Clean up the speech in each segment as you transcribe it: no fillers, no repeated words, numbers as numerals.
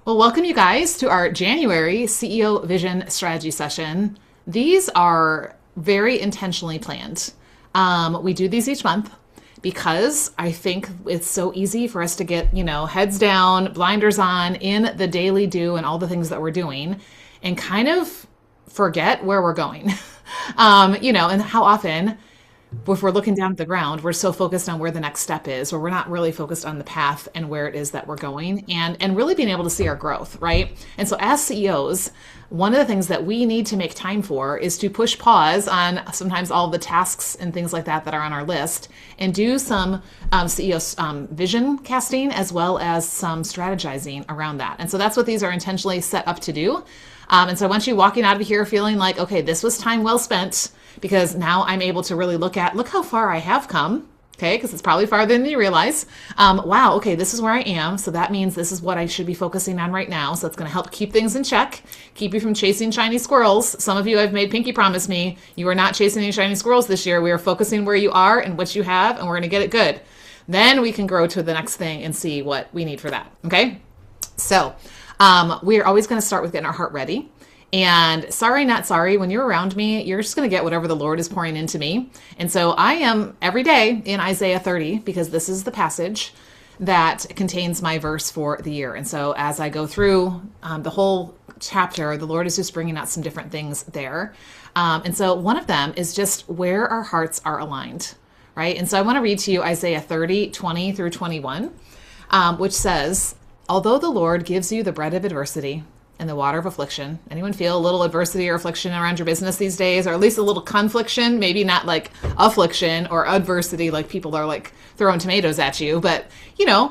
Well, welcome you guys to our January CEO Vision Strategy session. These are very intentionally planned. We do these each month because I think it's so easy for us to get, heads down, blinders on in the daily do and all the things that we're doing and kind of forget where we're going. And how often if we're looking down at the ground, we're so focused on where the next step is, or we're not really focused on the path and where it is that we're going and really being able to see our growth, right? And so as CEOs, one of the things that we need to make time for is to push pause on sometimes all the tasks and things like that are on our list and do some CEO vision casting as well as some strategizing around that. And so that's what these are intentionally set up to do. And so I want you walking out of here feeling like, okay, this was time well spent because now I'm able to really look how far I have come. Okay, because it's probably farther than you realize. Wow, okay, this is where I am. So that means this is what I should be focusing on right now. So it's going to help keep things in check, keep you from chasing shiny squirrels. Some of you have made Pinky promise me you are not chasing any shiny squirrels this year. We are focusing where you are and what you have, and we're going to get it good. Then we can grow to the next thing and see what we need for that. Okay, so we are always going to start with getting our heart ready. And sorry, not sorry, when you're around me, you're just going to get whatever the Lord is pouring into me. And so I am every day in Isaiah 30 because this is the passage that contains my verse for the year. And so as I go through the whole chapter, the Lord is just bringing out some different things there. And so one of them is just where our hearts are aligned, right? And so I want to read to you Isaiah 30, 20 through 21, which says, although the Lord gives you the bread of adversity, and the water of affliction. Anyone feel a little adversity or affliction around your business these days, or at least a little confliction? Maybe not like affliction or adversity, like people are like throwing tomatoes at you, but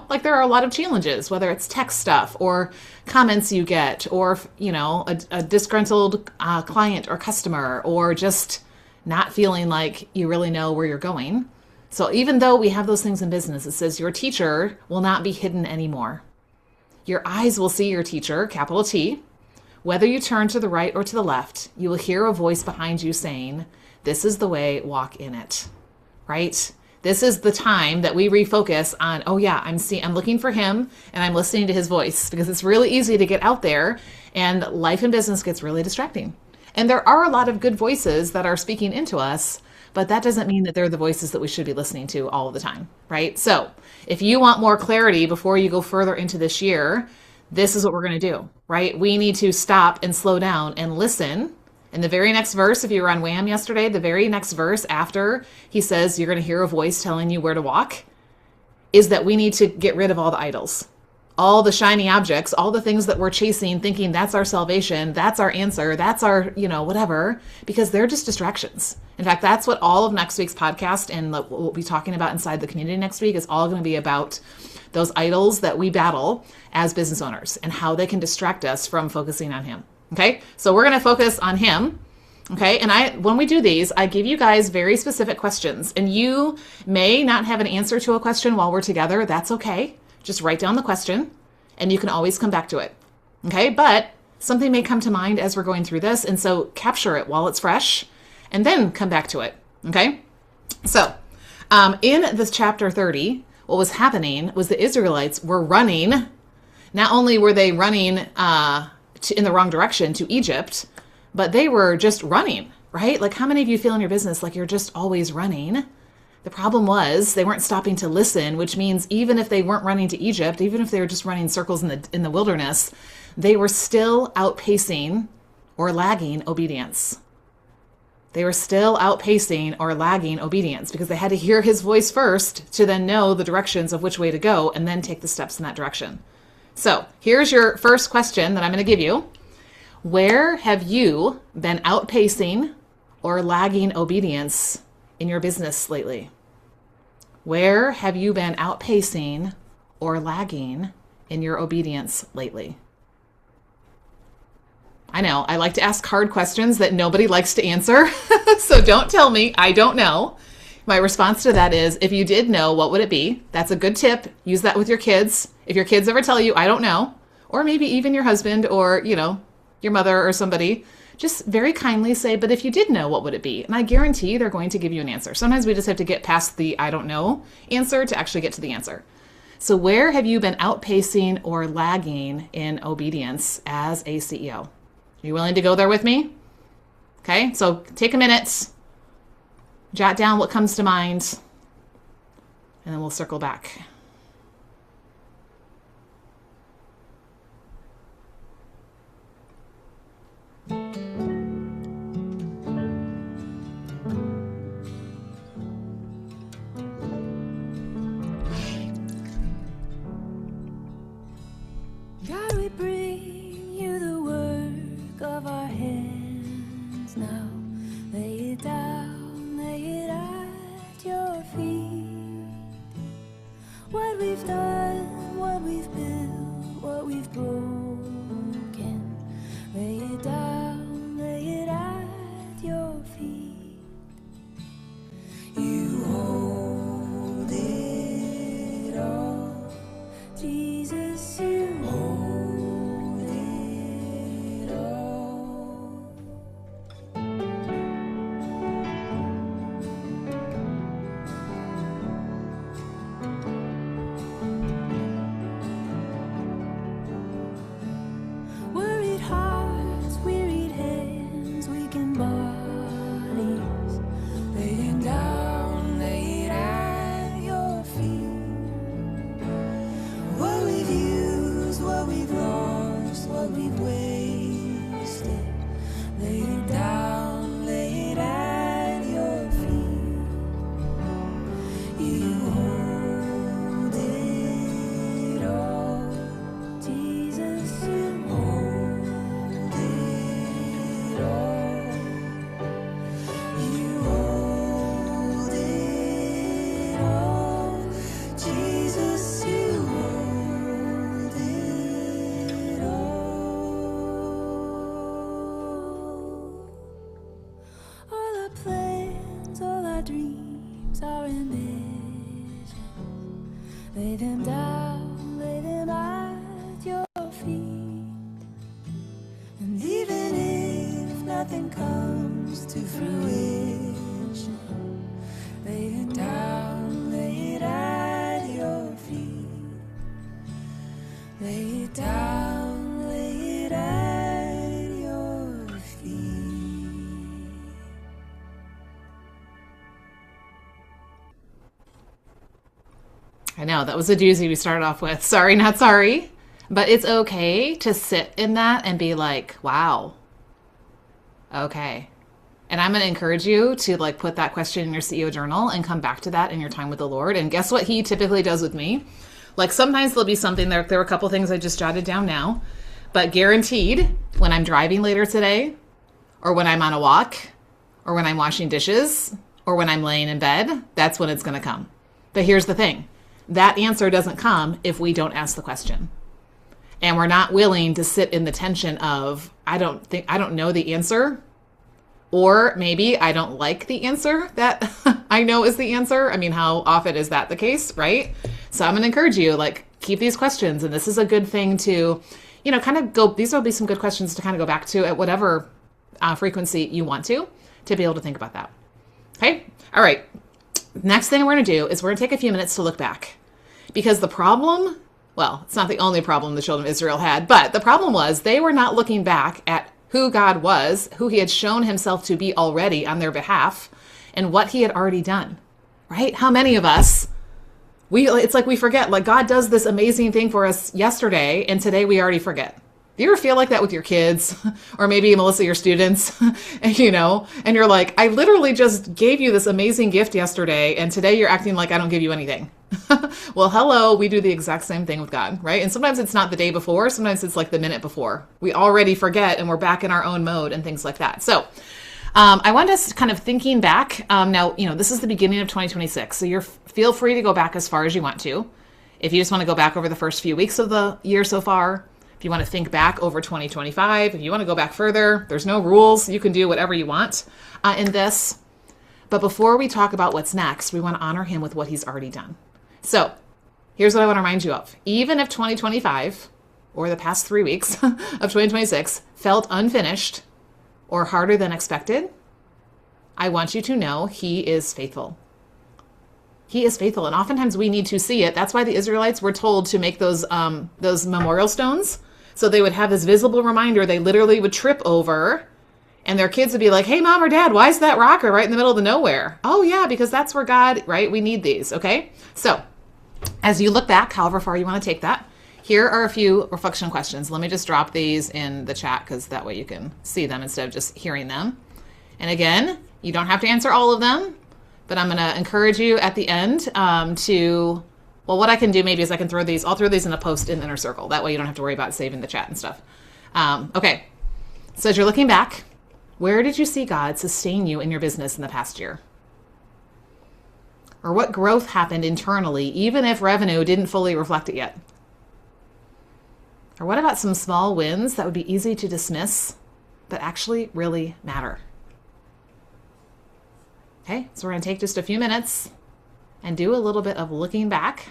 like there are a lot of challenges, whether it's tech stuff or comments you get, or a disgruntled client or customer, or just not feeling like you really know where you're going. So even though we have those things in business, it says your teacher will not be hidden anymore. Your eyes will see your teacher, capital T. Whether you turn to the right or to the left, you will hear a voice behind you saying, this is the way, walk in it, right? This is the time that we refocus on, oh yeah, I'm looking for him and I'm listening to his voice, because it's really easy to get out there and life and business gets really distracting. And there are a lot of good voices that are speaking into us, but that doesn't mean that they're the voices that we should be listening to all of the time, right? So if you want more clarity before you go further into this year, this is what we're going to do, right? We need to stop and slow down and listen. In the very next verse, if you were on Wham yesterday, the very next verse after he says you're going to hear a voice telling you where to walk, is that we need to get rid of all the idols, all the shiny objects, all the things that we're chasing, thinking that's our salvation, that's our answer, that's our, whatever, because they're just distractions. In fact, that's what all of next week's podcast and what we'll be talking about inside the community next week is all going to be about, those idols that we battle as business owners and how they can distract us from focusing on him. Okay, so we're going to focus on him. Okay, and when we do these, I give you guys very specific questions, and you may not have an answer to a question while we're together. That's okay. Just write down the question and you can always come back to it. Okay, but something may come to mind as we're going through this, and so capture it while it's fresh and then come back to it. Okay, so in this chapter 30, what was happening was the Israelites were running. Not only were they running in the wrong direction to Egypt, but they were just running, right? Like how many of you feel in your business like you're just always running? The problem was they weren't stopping to listen, which means even if they weren't running to Egypt, even if they were just running circles in the wilderness, they were still outpacing or lagging obedience. They were still outpacing or lagging obedience because they had to hear his voice first to then know the directions of which way to go and then take the steps in that direction. So here's your first question that I'm going to give you. Where have you been outpacing or lagging obedience in your business lately? Where have you been outpacing or lagging in your obedience lately? I know, I like to ask hard questions that nobody likes to answer. So don't tell me I don't know. My response to that is, if you did know, what would it be? That's a good tip. Use that with your kids. If your kids ever tell you, I don't know, or maybe even your husband or, your mother or somebody, just very kindly say, but if you did know, what would it be? And I guarantee they're going to give you an answer. Sometimes we just have to get past the I don't know answer to actually get to the answer. So where have you been outpacing or lagging in obedience as a CEO? Are you willing to go there with me? Okay, so take a minute, jot down what comes to mind, and then we'll circle back. God, we bring you the work of our hands now. Lay it down, lay it at your feet. What we've done, what we've built, what we've broken. Lay it down, lay it at your feet. You hold it all, Jesus, you hold it all. Worried hearts, wearied hands, weakened bodies, lay them down, lay it at your feet. What we've used, what we've lost, what we've wasted, lay it down, lay it at your feet. You hold it all, Jesus, you hold it all. You hold it all, Jesus, you hold it all. All our plans, all our dreams, our ambitions, lay them down, lay them at your feet. And even if nothing comes to fruition, lay it down, lay it at your feet. Lay it down, lay it at your feet. I know, that was a doozy we started off with. Sorry, not sorry. But it's okay to sit in that and be like, wow, okay. And I'm going to encourage you to like put that question in your CEO journal and come back to that in your time with the Lord. And guess what he typically does with me? Like sometimes there'll be something there. There were a couple things I just jotted down now, but guaranteed when I'm driving later today, or when I'm on a walk, or when I'm washing dishes, or when I'm laying in bed, that's when it's going to come. But here's the thing. That answer doesn't come if we don't ask the question. And we're not willing to sit in the tension of, I don't know the answer. Or maybe I don't like the answer that I know is the answer. I mean, how often is that the case, right? So I'm going to encourage you, like, keep these questions. And this is a good thing to, kind of go, these will be some good questions to kind of go back to at whatever frequency you want to be able to think about that. Okay. All right. Next thing we're going to do is we're going to take a few minutes to look back, because the problem, well, it's not the only problem the children of Israel had, but the problem was they were not looking back at who God was, who he had shown himself to be already on their behalf, and what he had already done, right? How many of us, it's like we forget, like God does this amazing thing for us yesterday, and today we already forget. Do you ever feel like that with your kids? Or maybe, Melissa, your students, and you're like, I literally just gave you this amazing gift yesterday, and today you're acting like I don't give you anything. Well, hello, we do the exact same thing with God, right? And sometimes it's not the day before, sometimes it's like the minute before. We already forget and we're back in our own mode and things like that. So I want us kind of thinking back. Now, this is the beginning of 2026, so feel free to go back as far as you want to. If you just want to go back over the first few weeks of the year so far, if you want to think back over 2025, if you want to go back further, there's no rules. You can do whatever you want in this. But before we talk about what's next, we want to honor him with what he's already done. So here's what I want to remind you of. Even if 2025 or the past 3 weeks of 2026 felt unfinished or harder than expected, I want you to know he is faithful. He is faithful. And oftentimes we need to see it. That's why the Israelites were told to make those memorial stones. So they would have this visible reminder they literally would trip over, and their kids would be like, hey, mom or dad, why is that rocker right in the middle of the nowhere? Oh, yeah, because that's where God, right? We need these, okay? So as you look back, however far you want to take that, here are a few reflection questions. Let me just drop these in the chat because that way you can see them instead of just hearing them. And again, you don't have to answer all of them, but I'm going to encourage you at the end well, what I can do maybe is I'll throw these in a post in Inner Circle. That way you don't have to worry about saving the chat and stuff. Okay. So as you're looking back, where did you see God sustain you in your business in the past year? Or what growth happened internally, even if revenue didn't fully reflect it yet? Or what about some small wins that would be easy to dismiss, but actually really matter? Okay, so we're going to take just a few minutes and do a little bit of looking back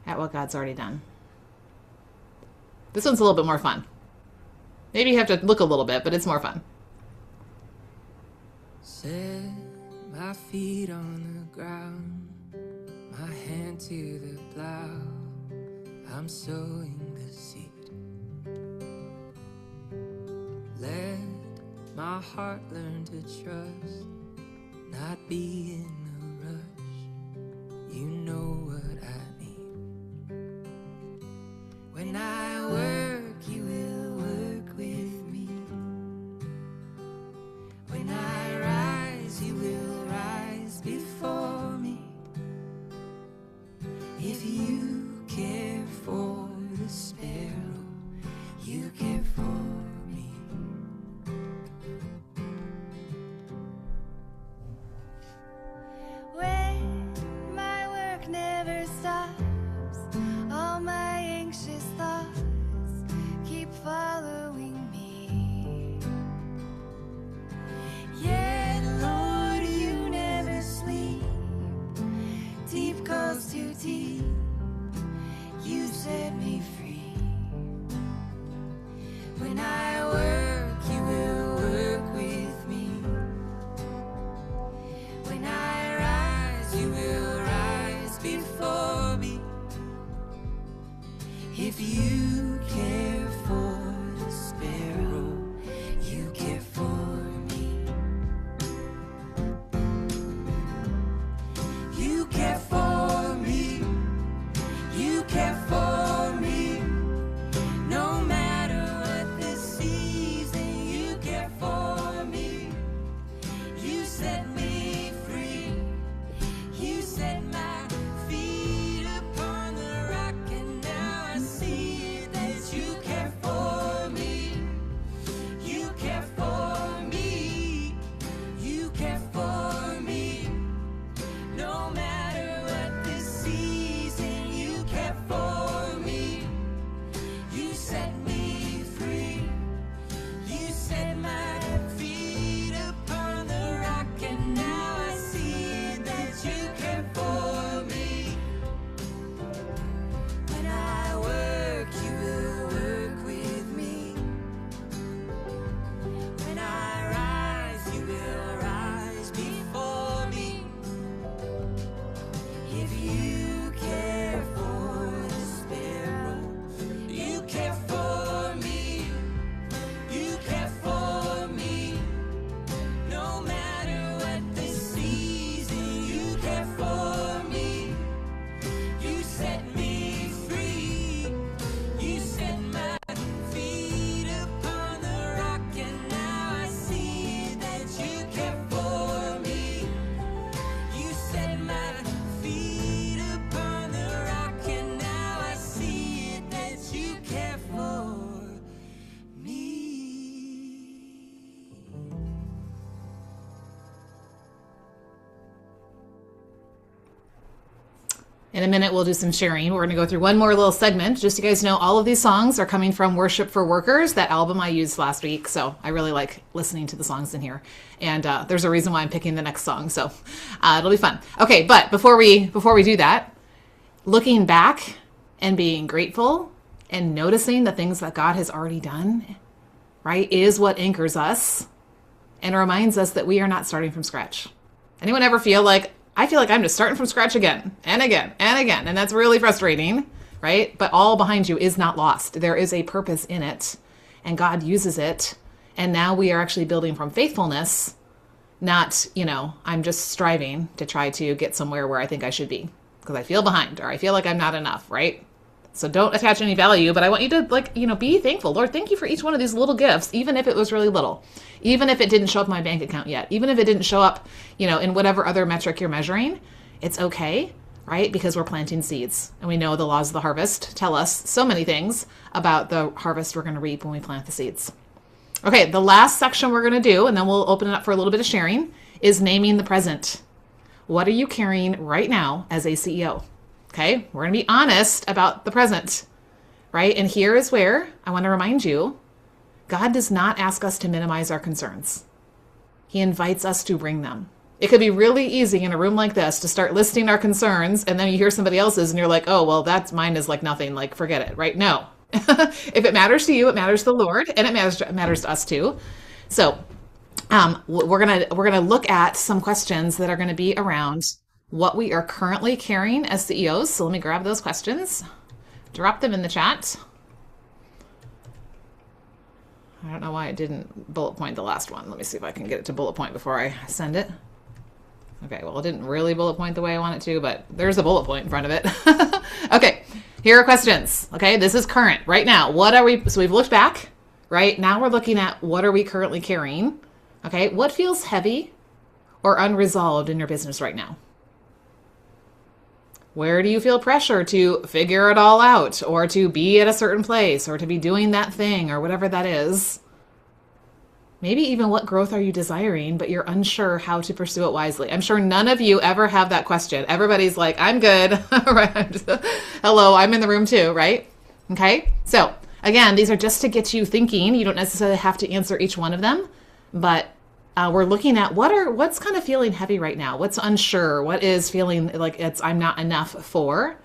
at what God's already done. This one's a little bit more fun. Maybe you have to look a little bit, but it's more fun. Set my feet on the ground, my hand to the plow. I'm sowing the seed. Let my heart learn to trust, not be in a rush. You know what I need. When I work, you will work with me. When I rise, you will rise before me. If you care for the sparrow, you care for me. When my work never stops, all my anxious thoughts keep following me. Yet, Lord, you never sleep. Deep calls to deep. You set me free. When I work, you will work with me. When I rise, you will rise before me. If you care for the sparrow, you care for me. You care for me. You care for me. No matter what the season, you care for me. You set me free. You set my feet upon the rock, and now I see that you care for me. You care for me. You care for me. No matter what the season, you care for me. You set me free. You set my feet upon the rock, and now I see that you care for me. When I work, you will work with me. When I rise, you will rise before me. If you care for the sparrow, you care for me. You care for me. No matter what the season, you care for me. You set me free. You set my feet upon the rock, and now I see that you care for me. You set my feet upon the rock, and now I see that you care for me. In a minute, we'll do some sharing. We're going to go through one more little segment. Just so you guys know, all of these songs are coming from Worship for Workers, that album I used last week. So I really like listening to the songs in here. And there's a reason why I'm picking the next song. So it'll be fun. Okay, but before we do that, looking back and being grateful and noticing the things that God has already done, right, is what anchors us and reminds us that we are not starting from scratch. Anyone ever feel like, I feel like I'm just starting from scratch again and again and again, and that's really frustrating, right? But all behind you is not lost. There is a purpose in it, and God uses it. And now we are actually building from faithfulness, not, I'm just striving to try to get somewhere where I think I should be because I feel behind or I feel like I'm not enough, right? So don't attach any value, but I want you to be thankful. Lord, thank you for each one of these little gifts, even if it was really little, even if it didn't show up in my bank account yet, even if it didn't show up, in whatever other metric you're measuring, it's okay, right? Because we're planting seeds and we know the laws of the harvest tell us so many things about the harvest we're going to reap when we plant the seeds. Okay, the last section we're going to do, and then we'll open it up for a little bit of sharing, is naming the present. What are you carrying right now as a CEO? Okay, we're going to be honest about the present, right? And here is where I want to remind you, God does not ask us to minimize our concerns. He invites us to bring them. It could be really easy in a room like this to start listing our concerns, and then you hear somebody else's and you're like, oh, well, that's mine is like nothing, like forget it, right? No. If it matters to you, it matters to the Lord, and it matters to us too. So we're gonna look at some questions that are going to be around what we are currently carrying as CEOs. So let me grab those questions, drop them in the chat. I don't know why it didn't bullet point the last one. Let me see if I can get it to bullet point before I send it. Okay, well, it didn't really bullet point the way I want it to, but there's a bullet point in front of it. Okay, here are questions. Okay, this is current right now. So we've looked back, right? Now we're looking at what are we currently carrying? Okay, what feels heavy or unresolved in your business right now? Where do you feel pressure to figure it all out or to be at a certain place or to be doing that thing or whatever that is? Maybe even what growth are you desiring, but you're unsure how to pursue it wisely? I'm sure none of you ever have that question. Everybody's like, I'm good. Right? Hello, I'm in the room too, right? Okay. So again, these are just to get you thinking. You don't necessarily have to answer each one of them, but we're looking at what's kind of feeling heavy right now. What's unsure? What is feeling like I'm not enough for?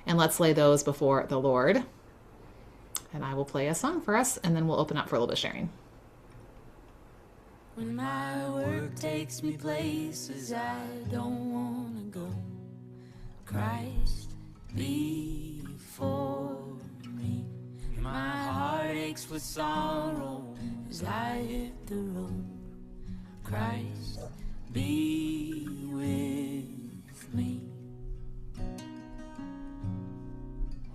And let's lay those before the Lord. And I will play a song for us, and then we'll open up for a little bit of sharing. When my work takes me places I don't want to go, Christ before me. My heart aches with sorrow as I hit the road, Christ be with me.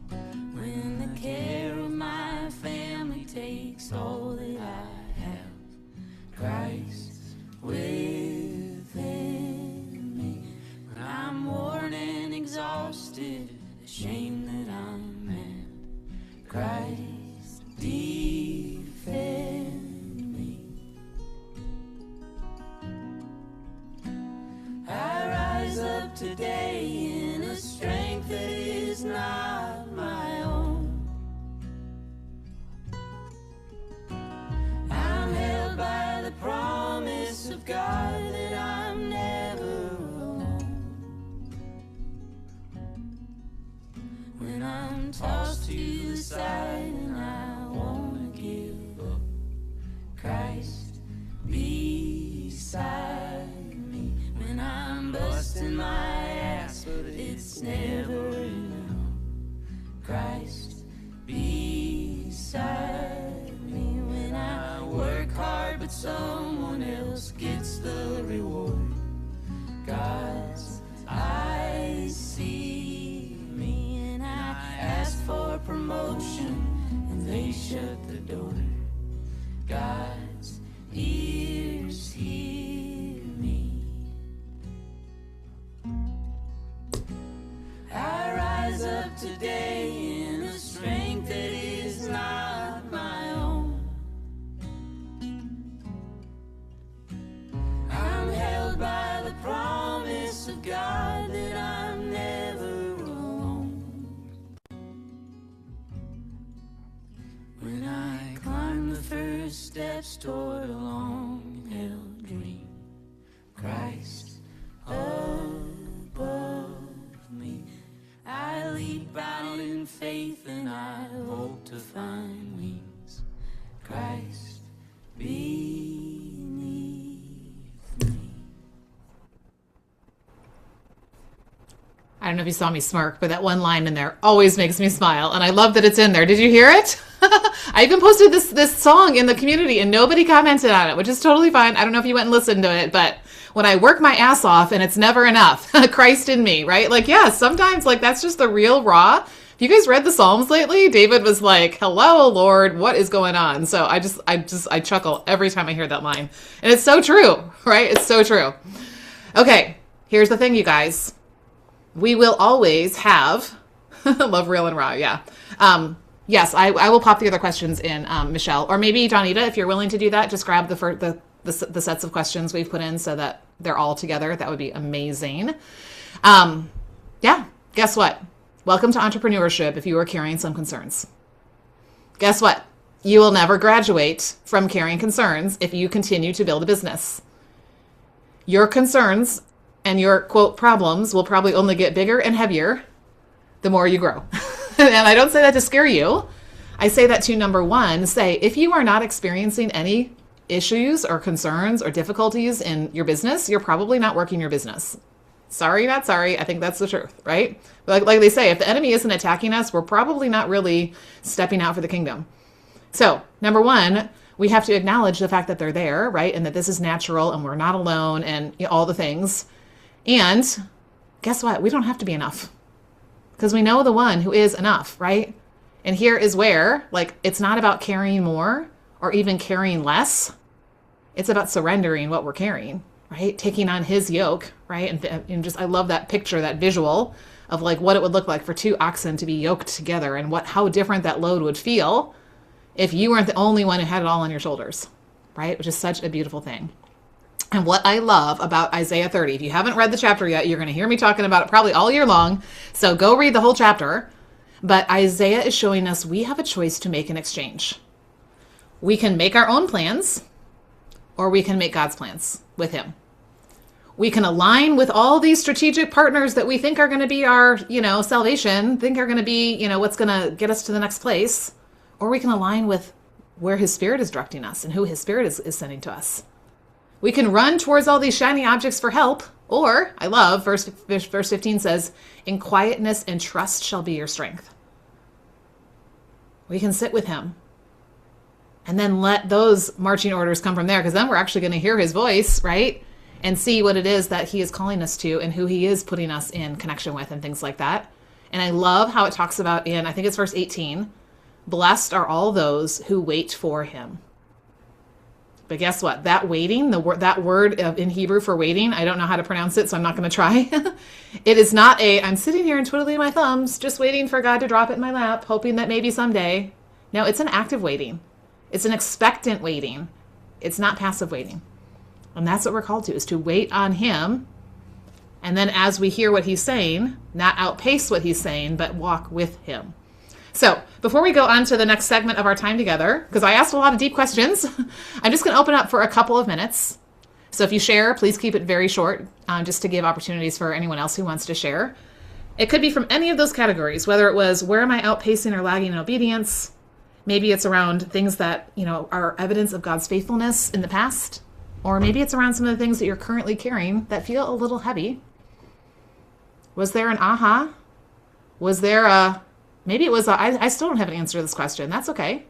When the care of my family takes all that I have, Christ within me. When I'm worn and exhausted, ashamed that I'm mad, Christ defend me. I rise up today in a strength that is not my own. I'm held by the promise of God that I'm never alone. When I'm tossed to the side and I wanna give up, Christ beside me. When I'm busting my ass but it's never enough, Christ beside me. When I work hard but someone else gets the reward, God's eyes see me. And I ask for promotion and they shut the door, God's ears hear me. I rise up today in a strength that is not my own. I'm held by the promise of God that I'm never alone. When I climb the first steps toward a long-held dream, Christ above me, I leap out in faith and I hope to find wings, Christ beneath me. don't know if you saw me smirk, but that one line in there always makes me smile. And I love that it's in there. Did you hear it? I even posted this song in the community and nobody commented on it, which is totally fine. I don't know if you went and listened to it, but when I work my ass off and it's never enough, Christ in me, right? Like, yeah, sometimes like that's just the real raw. Have you guys read the Psalms lately? David was like, hello, Lord, what is going on? So I chuckle every time I hear that line. And it's so true, right? It's so true. Okay, here's the thing, you guys. We will always have, love real and raw, yeah. Yes, I will pop the other questions in, Michelle. Or maybe Donita, if you're willing to do that, just grab the sets of questions we've put in so that they're all together. That would be amazing. Yeah, guess what? Welcome to entrepreneurship if you are carrying some concerns. Guess what? You will never graduate from carrying concerns if you continue to build a business. Your concerns and your, quote, problems will probably only get bigger and heavier the more you grow. And I don't say that to scare you. I say that to, number one, say, if you are not experiencing any issues or concerns or difficulties in your business, you're probably not working your business. Sorry, not sorry. I think that's the truth, right? Like they say, if the enemy isn't attacking us, we're probably not really stepping out for the kingdom. So, number one, we have to acknowledge the fact that they're there, right? And that this is natural and we're not alone and all the things. And guess what? We don't have to be enough because we know the one who is enough, right? And here is where, like, it's not about carrying more or even carrying less. It's about surrendering what we're carrying, right? Taking on his yoke, right? And just, I love that picture, that visual of like what it would look like for two oxen to be yoked together and how different that load would feel if you weren't the only one who had it all on your shoulders, right? Which is such a beautiful thing. And what I love about Isaiah 30, if you haven't read the chapter yet, you're going to hear me talking about it probably all year long. So go read the whole chapter. But Isaiah is showing us we have a choice to make an exchange. We can make our own plans, or we can make God's plans with him. We can align with all these strategic partners that we think are going to be our, salvation, think are going to be, what's going to get us to the next place. Or we can align with where his spirit is directing us and who his spirit is sending to us. We can run towards all these shiny objects for help. Or, I love, verse 15 says, in quietness and trust shall be your strength. We can sit with him and then let those marching orders come from there, because then we're actually going to hear his voice, right? And see what it is that he is calling us to and who he is putting us in connection with and things like that. And I love how it talks about in, I think it's verse 18, blessed are all those who wait for him. But guess what? That waiting, that word in Hebrew for waiting, I don't know how to pronounce it, so I'm not going to try. It is not I'm sitting here and twiddling my thumbs, just waiting for God to drop it in my lap, hoping that maybe someday. No, it's an active waiting. It's an expectant waiting. It's not passive waiting. And that's what we're called to, is to wait on him. And then as we hear what he's saying, not outpace what he's saying, but walk with him. So before we go on to the next segment of our time together, because I asked a lot of deep questions, I'm just going to open up for a couple of minutes. So if you share, please keep it very short, just to give opportunities for anyone else who wants to share. It could be from any of those categories, whether it was where am I outpacing or lagging in obedience? Maybe it's around things that, are evidence of God's faithfulness in the past. Or maybe it's around some of the things that you're currently carrying that feel a little heavy. Was there an aha? Was there maybe it was I still don't have an answer to this question. That's okay.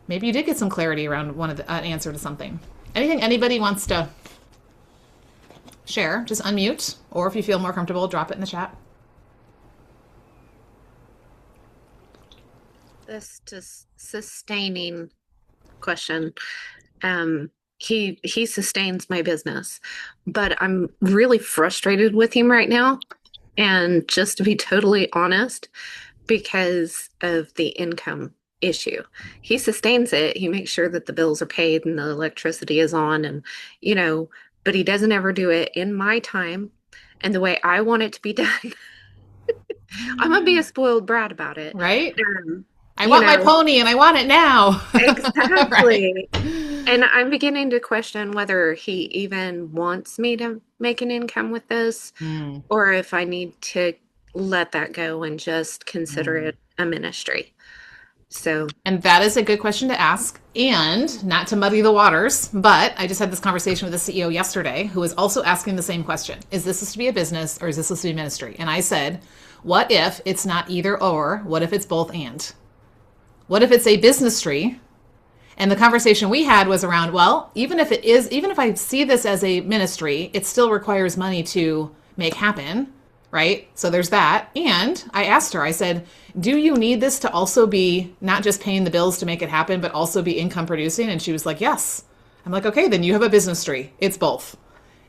Maybe you did get some clarity around an answer to something. Anything anybody wants to share, just unmute. Or if you feel more comfortable, drop it in the chat. This just sustaining question. He sustains my business, but I'm really frustrated with him right now. And just to be totally honest, because of the income issue, he sustains it. He makes sure that the bills are paid and the electricity is on and, but he doesn't ever do it in my time and the way I want it to be done. I'm going to be a spoiled brat about it. Right? I want my pony and I want it now. Exactly. Right. And I'm beginning to question whether he even wants me to make an income with this or if I need to let that go and just consider it a ministry. So, And that is a good question to ask. And not to muddy the waters, but I just had this conversation with the CEO yesterday who was also asking the same question. Is this supposed to be a business or is this supposed to be ministry? And I said, what if it's not either or? What if it's both and? What if it's a businessry? And the conversation we had was around, well, even if I see this as a ministry, it still requires money to make happen, right? So there's that. And I asked her, I said, do you need this to also be not just paying the bills to make it happen, but also be income producing? And she was like, yes. I'm like, okay, then you have a business tree. It's both.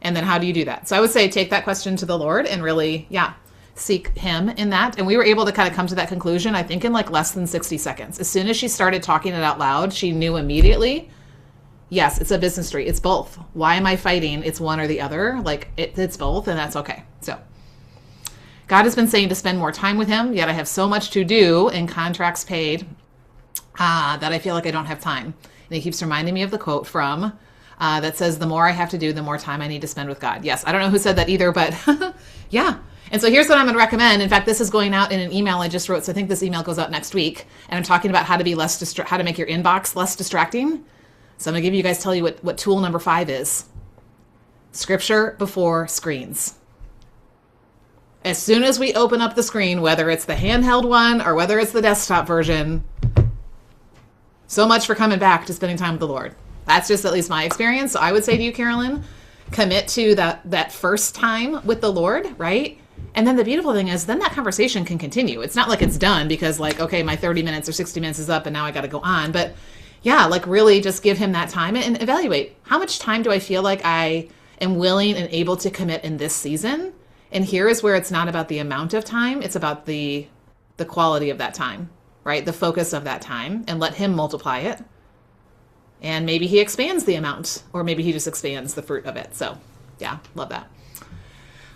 And then how do you do that? So I would say take that question to the Lord and really, seek him in that. And we were able to kind of come to that conclusion, I think, in like less than 60 seconds. As soon as she started talking it out loud, she knew immediately, yes, it's a business tree. It's both. Why am I fighting? It's one or the other. Like it's both, and that's okay. So God has been saying to spend more time with him, yet I have so much to do in contracts paid that I feel like I don't have time. And he keeps reminding me of the quote from that says, the more I have to do, the more time I need to spend with God. Yes, I don't know who said that either, but yeah. And so here's what I'm going to recommend. In fact, this is going out in an email I just wrote. So I think this email goes out next week. And I'm talking about how to be how to make your inbox less distracting. So I'm going to tell you what tool number 5 is. Scripture before screens. As soon as we open up the screen, whether it's the handheld one or whether it's the desktop version, so much for coming back to spending time with the Lord. That's just at least my experience. So I would say to you, Carolyn, commit to that first time with the Lord, right? And then the beautiful thing is then that conversation can continue. It's not like it's done because like, okay, my 30 minutes or 60 minutes is up and now I got to go on. But yeah, like really just give him that time and evaluate how much time do I feel like I am willing and able to commit in this season. And here is where it's not about the amount of time. It's about the quality of that time, right? The focus of that time, and let him multiply it. And maybe he expands the amount, or maybe he just expands the fruit of it. So yeah, love that.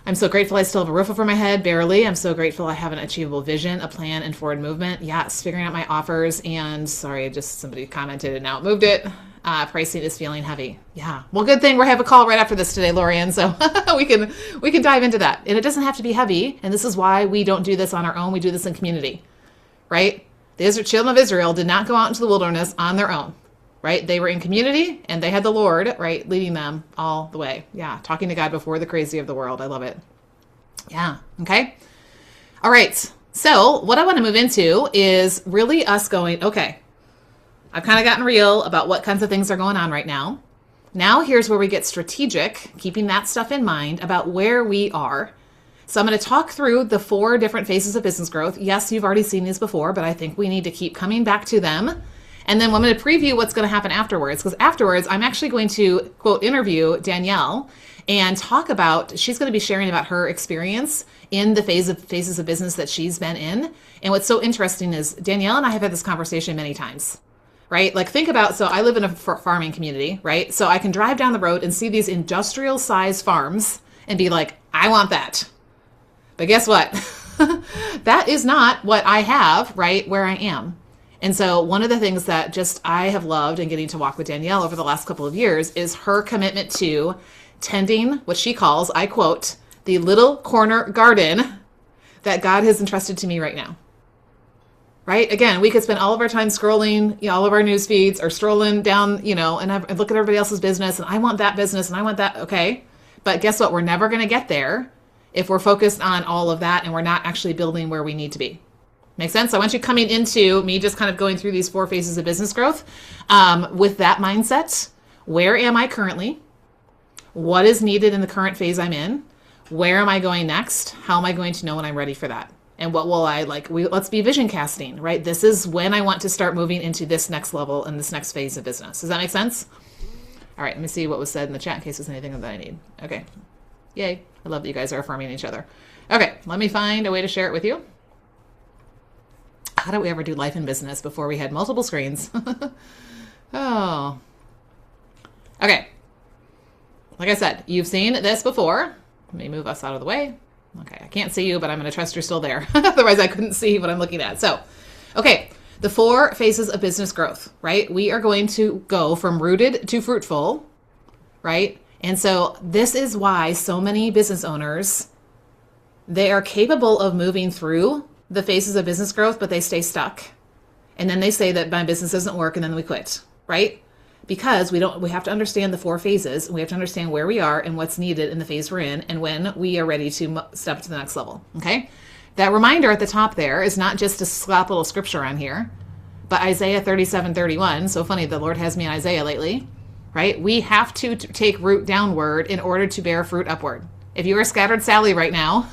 I'm so grateful I still have a roof over my head, barely. I'm so grateful I have an achievable vision, a plan, and forward movement. Yes, figuring out my offers. And sorry, just somebody commented and now it moved it. Pricing is feeling heavy. Yeah. Well, good thing we have a call right after this today, Lorianne. So we can dive into that. And it doesn't have to be heavy. And this is why we don't do this on our own. We do this in community, right? The children of Israel did not go out into the wilderness on their own, right? They were in community and they had the Lord, right, leading them all the way. Yeah. Talking to God before the crazy of the world. I love it. Yeah. Okay. All right. So what I want to move into is really us going, okay, I've kind of gotten real about what kinds of things are going on right now. Now here's where we get strategic, keeping that stuff in mind about where we are. So I'm going to talk through the 4 different phases of business growth. Yes, you've already seen these before, but I think we need to keep coming back to them. And then I'm going to preview what's going to happen afterwards, because afterwards I'm actually going to, quote, interview Danielle and talk about, she's going to be sharing about her experience in the phases of business that she's been in. And what's so interesting is Danielle and I have had this conversation many times, right? Like think about, so I live in a farming community, right? So I can drive down the road and see these industrial size farms and be like, I want that. But guess what? That is not what I have, right, where I am. And so one of the things that just I have loved in getting to walk with Danielle over the last couple of years is her commitment to tending what she calls, I quote, the little corner garden that God has entrusted to me right now. Right? Again, we could spend all of our time scrolling, all of our news feeds or strolling down, and look at everybody else's business. And I want that business and I want that. Okay. But guess what? We're never going to get there if we're focused on all of that and we're not actually building where we need to be. Make sense? I want you coming into me just kind of going through these 4 phases of business growth with that mindset. Where am I currently? What is needed in the current phase I'm in? Where am I going next? How am I going to know when I'm ready for that? And what will I like? Let's be vision casting, right? This is when I want to start moving into this next level and this next phase of business. Does that make sense? All right, let me see what was said in the chat in case there's anything that I need. Okay. Yay. I love that you guys are affirming each other. Okay, let me find a way to share it with you. How did we ever do life and business before we had multiple screens? Oh. Okay. Like I said, you've seen this before. Let me move us out of the way. Okay, I can't see you, but I'm going to trust you're still there. Otherwise, I couldn't see what I'm looking at. So, okay, the 4 phases of business growth, right? We are going to go from rooted to fruitful, right? And so this is why so many business owners, they are capable of moving through the phases of business growth, but they stay stuck. And then they say that my business doesn't work and then we quit, right? Because we have to understand the 4 phases, and we have to understand where we are and what's needed in the phase we're in and when we are ready to step to the next level, okay? That reminder at the top there is not just a slap little scripture on here, but Isaiah 37:31. So funny, the Lord has me in Isaiah lately, right? We have to take root downward in order to bear fruit upward. If you are scattered Sally right now,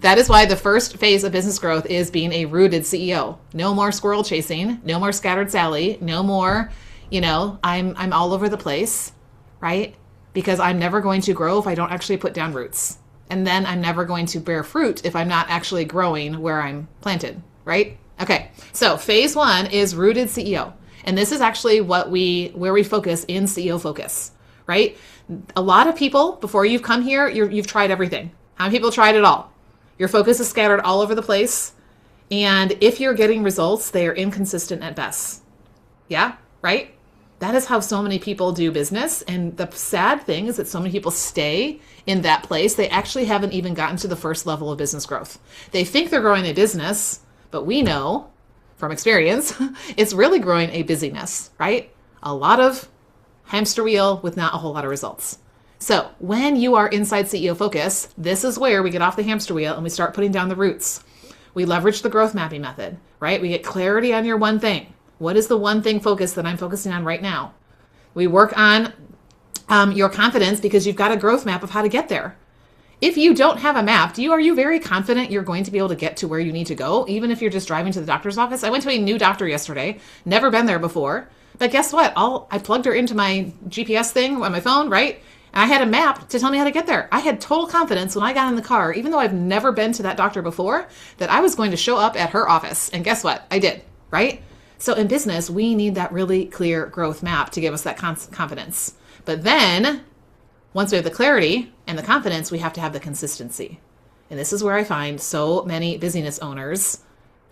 that is why the first phase of business growth is being a rooted CEO. No more squirrel chasing, no more scattered Sally, no more, I'm all over the place, right? Because I'm never going to grow if I don't actually put down roots. And then I'm never going to bear fruit if I'm not actually growing where I'm planted, right? Okay, so phase 1 is rooted CEO. And this is actually where we focus in CEO Focus, right? A lot of people, before you've come here, you've tried everything. How many people tried it all? Your focus is scattered all over the place. And if you're getting results, they are inconsistent at best. Yeah, right? That is how so many people do business. And the sad thing is that so many people stay in that place. They actually haven't even gotten to the first level of business growth. They think they're growing a business, but we know from experience, it's really growing a busyness, right? A lot of hamster wheel with not a whole lot of results. So when you are inside CEO Focus, this is where we get off the hamster wheel and we start putting down the roots. We leverage the growth mapping method, right? We get clarity on your one thing. What is the one thing focus that I'm focusing on right now? We work on your confidence because you've got a growth map of how to get there. If you don't have a map, are you very confident you're going to be able to get to where you need to go, even if you're just driving to the doctor's office? I went to a new doctor yesterday, never been there before. But guess what? I plugged her into my GPS thing on my phone, right? And I had a map to tell me how to get there. I had total confidence when I got in the car, even though I've never been to that doctor before, that I was going to show up at her office. And guess what? I did, right? So in business, we need that really clear growth map to give us that confidence. But then once we have the clarity and the confidence, we have to have the consistency. And this is where I find so many busyness owners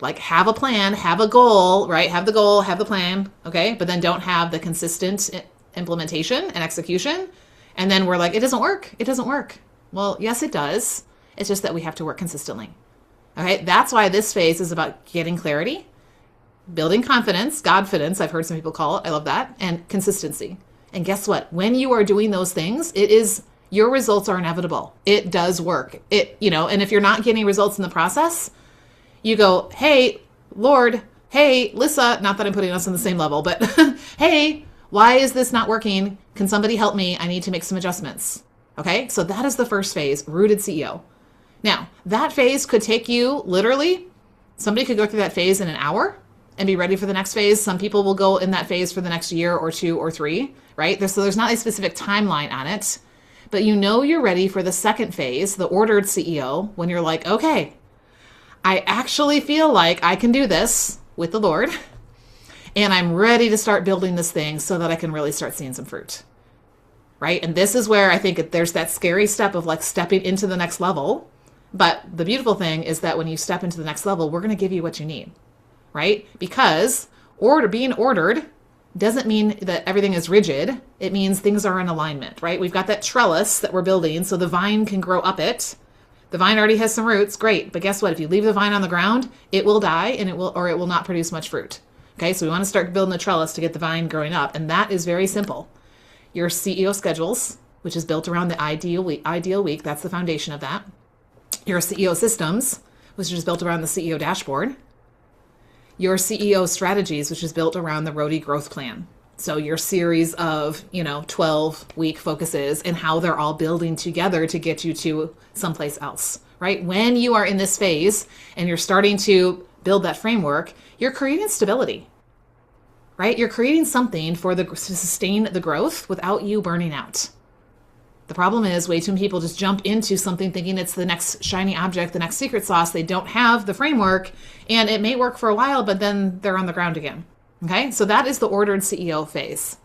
have a plan, have a goal, right? Have the goal, have the plan, okay? But then don't have the consistent implementation and execution. And then we're like, it doesn't work. It doesn't work. Well, yes, it does. It's just that we have to work consistently. Okay? That's why this phase is about getting clarity, building confidence, Godfidence, I've heard some people call it. I love that. And consistency. And guess what? When you are doing those things, your results are inevitable. It does work. And if you're not getting results in the process, you go, hey, Lord, hey, Lissa, not that I'm putting us on the same level, but hey, why is this not working? Can somebody help me? I need to make some adjustments. Okay. So that is the first phase, rooted CEO. Now that phase could take you literally, somebody could go through that phase in an hour and be ready for the next phase. Some people will go in that phase for the next year or 2 or 3, right? So there's not a specific timeline on it, but you're ready for the second phase, the ordered CEO, when you're like, okay, I actually feel like I can do this with the Lord, and I'm ready to start building this thing so that I can really start seeing some fruit, right? And this is where I think there's that scary step of stepping into the next level. But the beautiful thing is that when you step into the next level, we're going to give you what you need, right? Because being ordered doesn't mean that everything is rigid. It means things are in alignment, right? We've got that trellis that we're building so the vine can grow up it. The vine already has some roots, great. But guess what? If you leave the vine on the ground, it will die and it will not produce much fruit. Okay, so we want to start building a trellis to get the vine growing up. And that is very simple. Your CEO schedules, which is built around the ideal week, that's the foundation of that. Your CEO systems, which is built around the CEO dashboard. Your CEO strategies, which is built around the Roadie growth plan. So your series of, 12-week focuses and how they're all building together to get you to someplace else, right? When you are in this phase and you're starting to build that framework, you're creating stability, right? You're creating something to sustain the growth without you burning out. The problem is way too many people just jump into something thinking it's the next shiny object, the next secret sauce. They don't have the framework, and it may work for a while, but then they're on the ground again. Okay, so that is the ordered CEO phase.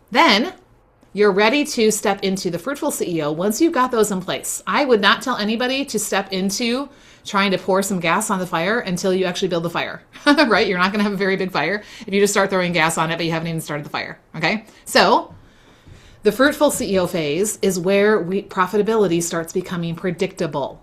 Then you're ready to step into the fruitful CEO once you've got those in place. I would not tell anybody to step into trying to pour some gas on the fire until you actually build the fire, right? You're not going to have a very big fire if you just start throwing gas on it, but you haven't even started the fire. Okay, so the fruitful CEO phase is where profitability starts becoming predictable.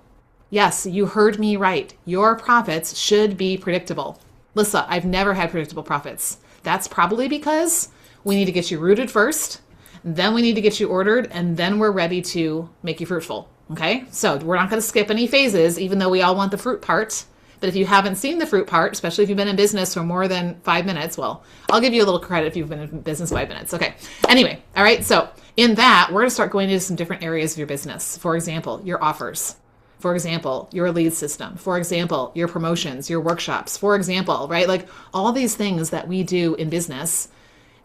Yes, you heard me right. Your profits should be predictable. Lissa, I've never had predictable profits. That's probably because we need to get you rooted first, then we need to get you ordered, and then we're ready to make you fruitful. Okay? So we're not going to skip any phases, even though we all want the fruit part. But if you haven't seen the fruit part, especially if you've been in business for more than 5 minutes, well, I'll give you a little credit if you've been in business 5 minutes. Okay. Anyway, all right. So in that, we're going to start going into some different areas of your business. For example, your offers. For example, your lead system. For example, your promotions, your workshops. For example, right? Like all these things that we do in business.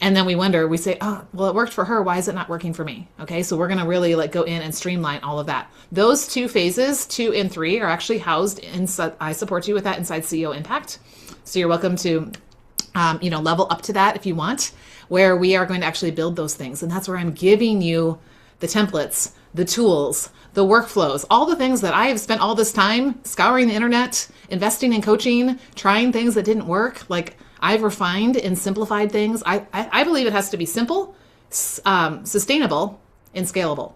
And then we wonder, we say, oh, well, it worked for her. Why is it not working for me? Okay, so we're going to really like go in and streamline all of that. Those 2 phases, 2 and 3, are actually housed inside. I support you with that inside CEO Impact. So you're welcome to, level up to that if you want, where we are going to actually build those things. And that's where I'm giving you the templates, the tools, the workflows, all the things that I have spent all this time scouring the internet, investing in coaching, trying things that didn't work. Like I've refined and simplified things. I believe it has to be simple, sustainable, and scalable,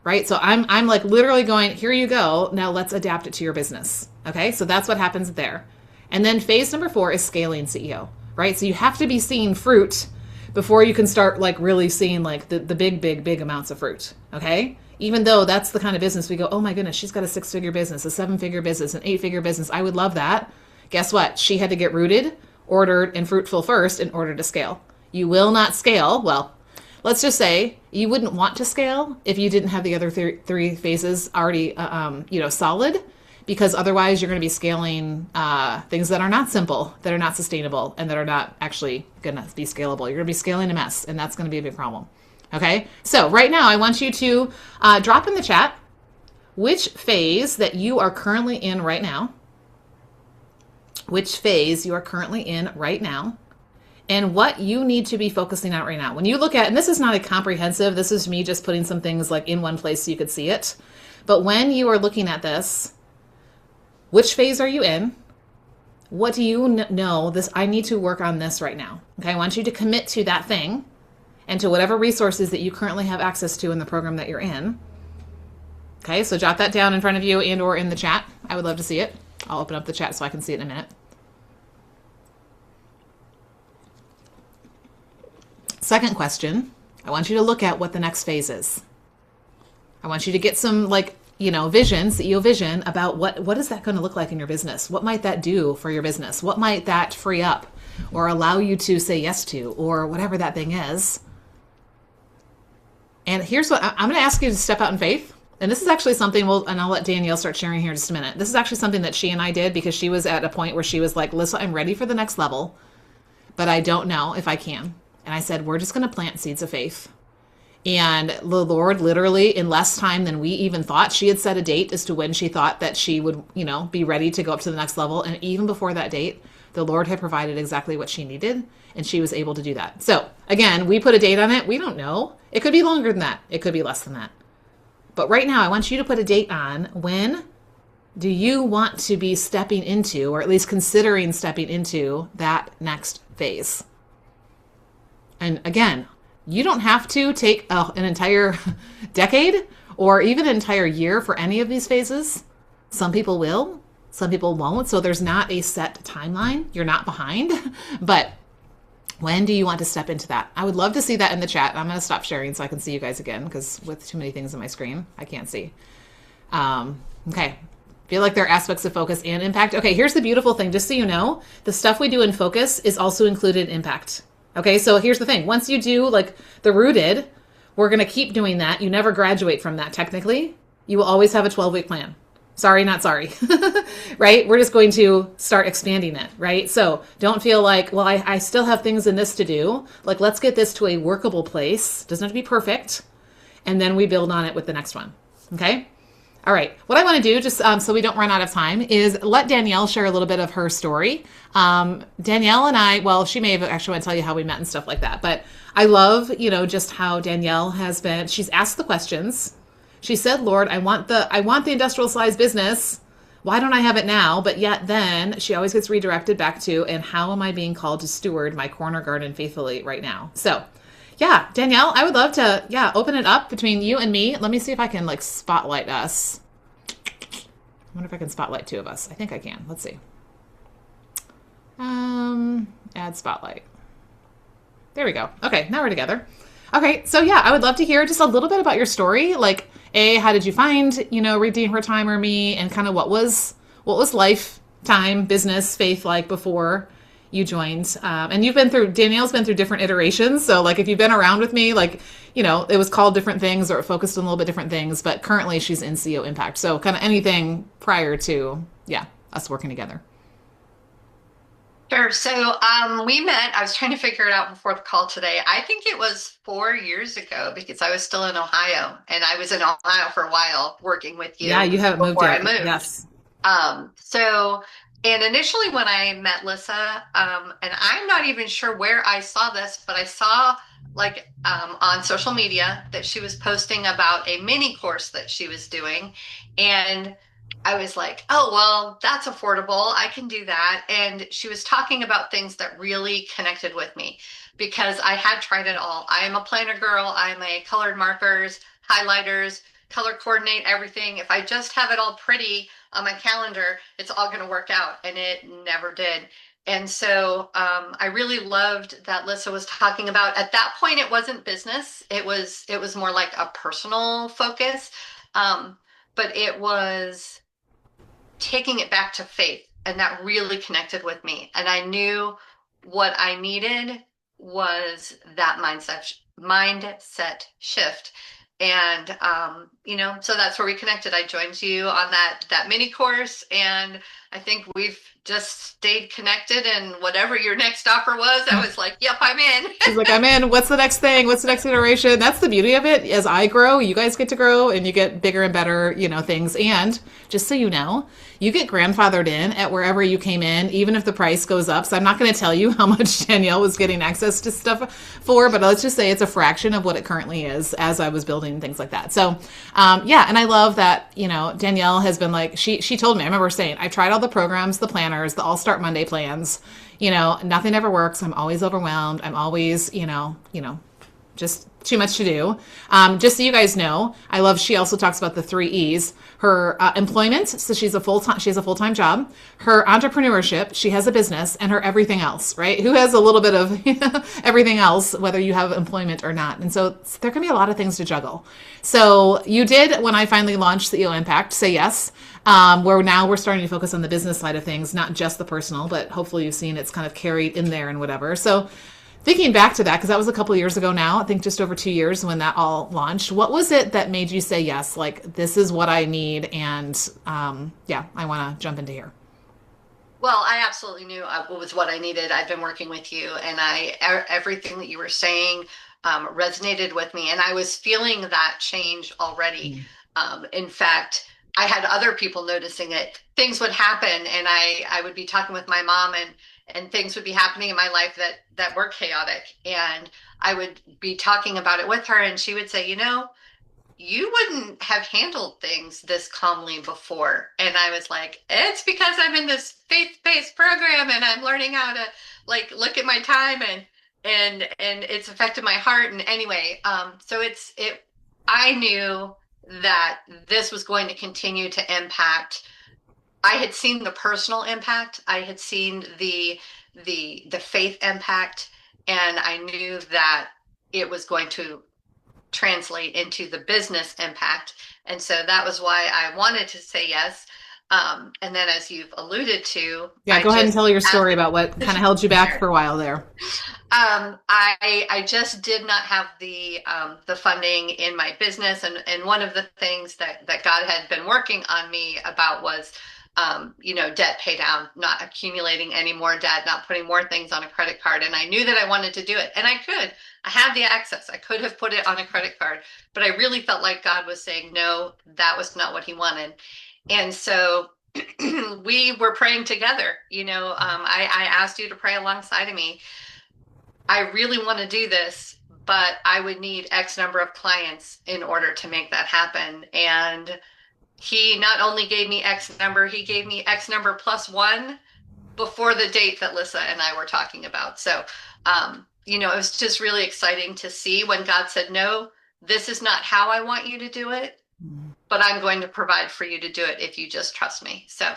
right? So I'm like literally going, here you go. Now let's adapt it to your business. Okay. So that's what happens there. And then phase number 4 is scaling CEO, right? So you have to be seeing fruit before you can start like really seeing like the big amounts of fruit. Okay. Even though that's the kind of business we go, oh my goodness, she's got a 6-figure business, a 7-figure business, an 8-figure business. I would love that. Guess what? She had to get rooted, ordered, and fruitful first in order to scale. You will not scale. Well, let's just say you wouldn't want to scale if you didn't have the other 3 phases already, solid, because otherwise you're going to be scaling things that are not simple, that are not sustainable, and that are not actually going to be scalable. You're going to be scaling a mess, and that's going to be a big problem. Okay. So right now I want you to drop in the chat which phase that you are currently in right now. Which phase you are currently in right now, and what you need to be focusing on right now. When you look at, and this is not a comprehensive, this is me just putting some things like in one place so you could see it. But when you are looking at this, which phase are you in? What do you know this? I need to work on this right now. Okay. I want you to commit to that thing and to whatever resources that you currently have access to in the program that you're in. Okay. So jot that down in front of you and or in the chat. I would love to see it. I'll open up the chat so I can see it in a minute. Second question, I want you to look at what the next phase is. I want you to get some vision, CEO vision about what is that going to look like in your business? What might that do for your business? What might that free up or allow you to say yes to, or whatever that thing is? And here's what I'm going to ask you to step out in faith. And this is actually something and I'll let Danielle start sharing here in just a minute. This is actually something that she and I did because she was at a point where she was like, Lissa, I'm ready for the next level, but I don't know if I can. And I said, we're just going to plant seeds of faith. And the Lord literally in less time than we even thought, she had set a date as to when she thought that she would, be ready to go up to the next level. And even before that date, the Lord had provided exactly what she needed. And she was able to do that. So again, we put a date on it. We don't know. It could be longer than that. It could be less than that. But right now, I want you to put a date on when do you want to be stepping into, or at least considering stepping into, that next phase. And again, you don't have to take an entire decade or even an entire year for any of these phases. Some people will, some people won't. So there's not a set timeline. You're not behind, but when do you want to step into that? I would love to see that in the chat. I'm going to stop sharing so I can see you guys again, because with too many things on my screen, I can't see. Okay. Feel like there are aspects of focus and impact. Okay. Here's the beautiful thing. Just so you know, the stuff we do in focus is also included in impact. Okay. So here's the thing. Once you do like the rooted, we're going to keep doing that. You never graduate from that. Technically, you will always have a 12-week plan. Sorry, not sorry, right? We're just going to start expanding it, right? So don't feel like, well, I still have things in this to do. Like, let's get this to a workable place. Doesn't have to be perfect. And then we build on it with the next one. Okay. All right. What I want to do, just so we don't run out of time, is let Danielle share a little bit of her story. Danielle and I, well, she may have actually want to tell you how we met and stuff like that. But I love, just how Danielle has been, she's asked the questions. She said, Lord, I want the industrial size business. Why don't I have it now? But yet then she always gets redirected back to, and how am I being called to steward my corner garden faithfully right now? So yeah, Danielle, I would love to, open it up between you and me. Let me see if I can spotlight us. I wonder if I can spotlight 2 of us. I think I can. Let's see. Add spotlight. There we go. Okay, now we're together. Okay, so yeah, I would love to hear just a little bit about your story. Like, A, how did you find, Redeem Her Time or Me, and kind of what was life, time, business, faith like before you joined? And Danielle's been through different iterations. So like if you've been around with me, like, it was called different things or it focused on a little bit different things, but currently she's in CEO Impact. So kind of anything prior to, yeah, us working together. Sure. So we met, I was trying to figure it out before the call today. I think it was 4 years ago because I was still in Ohio and I was in Ohio for a while working with Yeah, you you haven't moved before I yet. moved. Yes. So, and initially when I met Lissa, and I'm not even sure where I saw this, but I saw like on social media that she was posting about a mini course that she was doing. And I was like, oh, well, that's affordable. I can do that. And she was talking about things that really connected with me because I had tried it all. I am a planner girl. I'm a colored markers, highlighters, color coordinate everything. If I just have it all pretty on my calendar, it's all going to work out. And it never did. And so I really loved that Lissa was talking about at that point, it wasn't business. It was more like a personal focus. Um, but it was taking it back to faith. And that really connected with me. And I knew what I needed was that mindset shift. And so that's where we connected. I joined you on that mini course, and I think we've just stayed connected. And whatever your next offer was, I was like, "Yep, I'm in." She's like, I'm in. What's the next thing? What's the next iteration? That's the beauty of it. As I grow, you guys get to grow and you get bigger and better, things. And just so you know, you get grandfathered in at wherever you came in, even if the price goes up. So I'm not going to tell you how much Danielle was getting access to stuff for, but let's just say it's a fraction of what it currently is as I was building things like that. So, yeah. And I love that, Danielle has been like, she told me, I remember saying, I tried all the programs, the planners, the All Start Monday plans, nothing ever works. I'm always overwhelmed. I'm always, just too much to do. Just so you guys know, she also talks about the 3 E's, her employment. So she has a full-time job, her entrepreneurship, she has a business, and her everything else, right? Who has a little bit of everything else, whether you have employment or not. And so there can be a lot of things to juggle. So you did, when I finally launched CEO Impact, say yes. Where now we're starting to focus on the business side of things, not just the personal, but hopefully you've seen it's kind of carried in there and whatever. So thinking back to that, because that was a couple of years ago now, I think just over 2 years when that all launched, what was it that made you say, yes, like this is what I need, and yeah, I want to jump into here? Well, I absolutely knew it was what I needed. I've been working with you, and everything that you were saying resonated with me, and I was feeling that change already. In fact, I had other people noticing it. Things would happen, and I would be talking with my mom, and things would be happening in my life that were chaotic, and I would be talking about it with her, and she would say, you wouldn't have handled things this calmly before. And I was like, it's because I'm in this faith-based program and I'm learning how to like look at my time, and it's affected my heart. And anyway, so I knew that this was going to continue to impact. I had seen the personal impact. I had seen the faith impact, and I knew that it was going to translate into the business impact. And so that was why I wanted to say yes. And then, as you've alluded to, yeah, go ahead and tell your story about what kind of held you back for a while there. I just did not have the funding in my business, and one of the things that God had been working on me about was debt pay down, not accumulating any more debt, not putting more things on a credit card. And I knew that I wanted to do it, and I had the access. I could have put it on a credit card, but I really felt like God was saying, no, that was not what he wanted. And so we were praying together. I asked you to pray alongside of me. I really want to do this, but I would need X number of clients in order to make that happen. And he not only gave me X number, he gave me X number plus one before the date that Lissa and I were talking about. So, it was just really exciting to see when God said, no, this is not how I want you to do it, but I'm going to provide for you to do it if you just trust me. So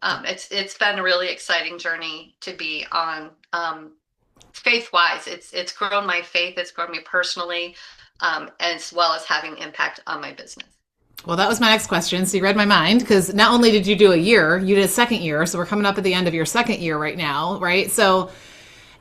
It's been a really exciting journey to be on. Faith wise, it's grown my faith, it's grown me personally, as well as having impact on my business. Well, that was my next question. So you read my mind because not only did you do a year, you did a second year. So we're coming up at the end of your second year right now, right? So,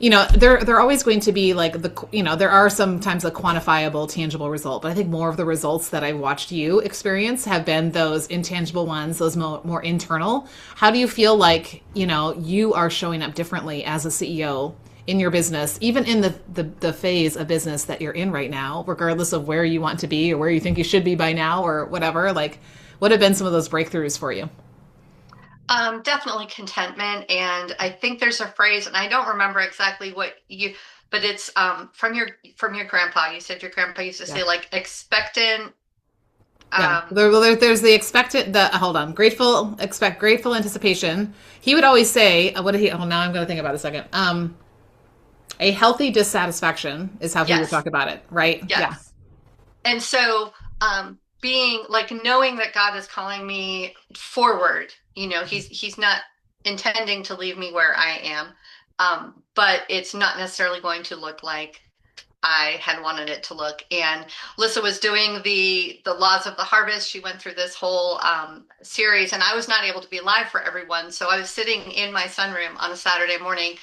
they're always going to be like there are sometimes a quantifiable, tangible result, but I think more of the results that I've watched you experience have been those intangible ones, those more internal. How do you feel like, you are showing up differently as a CEO in your business, even in the phase of business that you're in right now, regardless of where you want to be or where you think you should be by now or whatever? Like, what have been some of those breakthroughs for you? Definitely contentment. And I think there's a phrase, and I don't remember exactly but it's from your grandpa. You said your grandpa used to Yeah. say like expectant. Yeah. Um, There's the expected, hold on, grateful anticipation. He would always say, what did he, oh, now I'm going to think about it a second. A healthy dissatisfaction is how he would yes, talk about it, right? Yeah. yes. And so, being like knowing that God is calling me forward, he's not intending to leave me where I am. But it's not necessarily going to look like I had wanted it to look. And Lissa was doing the laws of the harvest. She went through this whole series, and I was not able to be live for everyone. So I was sitting in my sunroom on a Saturday morning,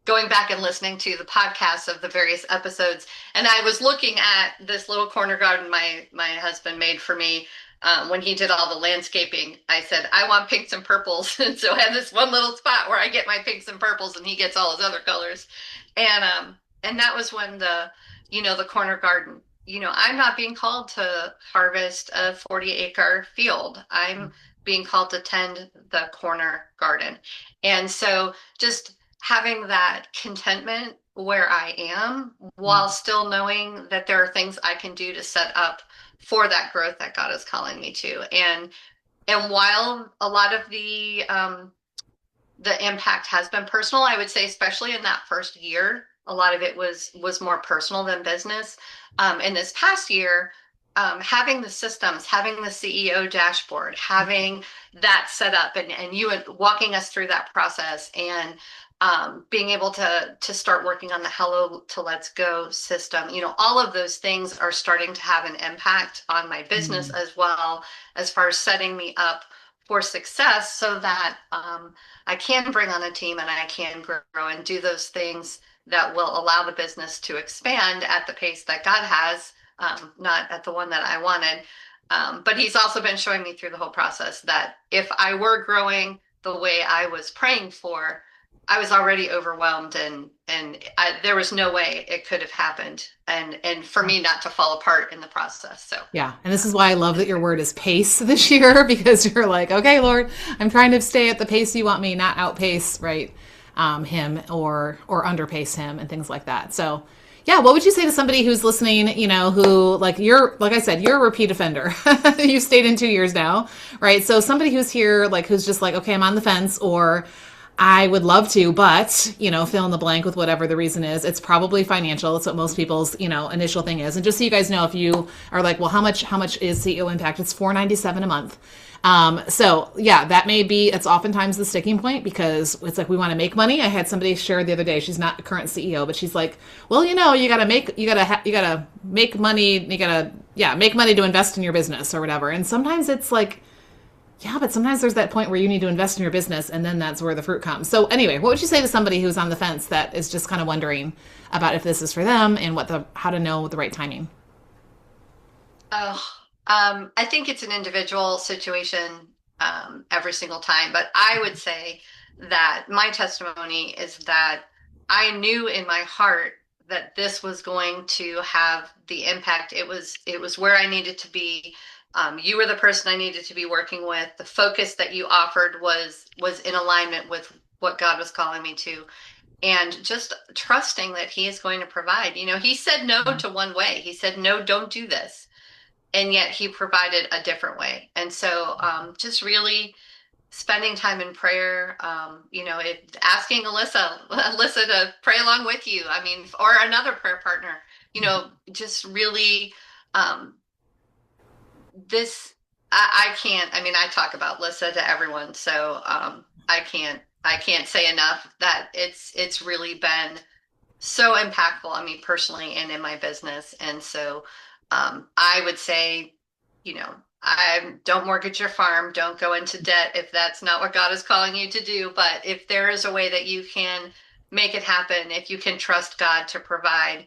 going back and listening to the podcasts of the various episodes, and I was looking at this little corner garden my husband made for me when he did all the landscaping. I said, I want pinks and purples, and so I have this one little spot where I get my pinks and purples, and he gets all his other colors, and that was when the corner garden. I'm not being called to harvest a 40-acre field. I'm being called to tend the corner garden, and so just having that contentment where I am while still knowing that there are things I can do to set up for that growth that God is calling me to. And while a lot of the impact has been personal, I would say especially in that first year, a lot of it was more personal than business. In this past year, having the systems, having the CEO dashboard, having that set up, and you walking us through that process, and being able to start working on the Hello to Let's Go system. All of those things are starting to have an impact on my business as well, as far as setting me up for success so that I can bring on a team and I can grow and do those things that will allow the business to expand at the pace that God has, not at the one that I wanted. But he's also been showing me through the whole process that if I were growing the way I was praying for, I was already overwhelmed, and there was no way it could have happened, and for me not to fall apart in the process. So Yeah. And this is why I love that your word is pace this year, because you're like, okay, Lord, I'm trying to stay at the pace you want me, not outpace, right? Him or underpace him and things like that. So yeah, what would you say to somebody who's listening, who like like I said, you're a repeat offender. You've stayed in 2 years now, right? So somebody who's here, like, who's just like, okay, I'm on the fence, or I would love to, but, fill in the blank with whatever the reason is. It's probably financial. It's what most people's, initial thing is. And just so you guys know, if you are like, well, how much is CEO Impact? It's $497 a month. So yeah, that may be, it's oftentimes the sticking point, because it's like, we want to make money. I had somebody share the other day, she's not a current CEO, but she's like, well, you gotta make money. Make money to invest in your business or whatever. And sometimes it's like, yeah, but sometimes there's that point where you need to invest in your business, and then that's where the fruit comes. So anyway, what would you say to somebody who's on the fence that is just kind of wondering about if this is for them and how to know the right timing? Oh, I think it's an individual situation every single time, but I would say that my testimony is that I knew in my heart that this was going to have the impact. It was where I needed to be. You were the person I needed to be working with. The focus that you offered was in alignment with what God was calling me to, and just trusting that He is going to provide. He said no to one way. He said, no, don't do this, and yet He provided a different way. And so, just really spending time in prayer, asking Alyssa to pray along with you. I mean, or another prayer partner. Just really. This I can't. I mean, I talk about Lissa to everyone. So I can't say enough that it's really been so impactful on me personally and in my business. And so I would say, you know, I don't mortgage your farm, don't go into debt if that's not what God is calling you to do. But if there is a way that you can make it happen, if you can trust God to provide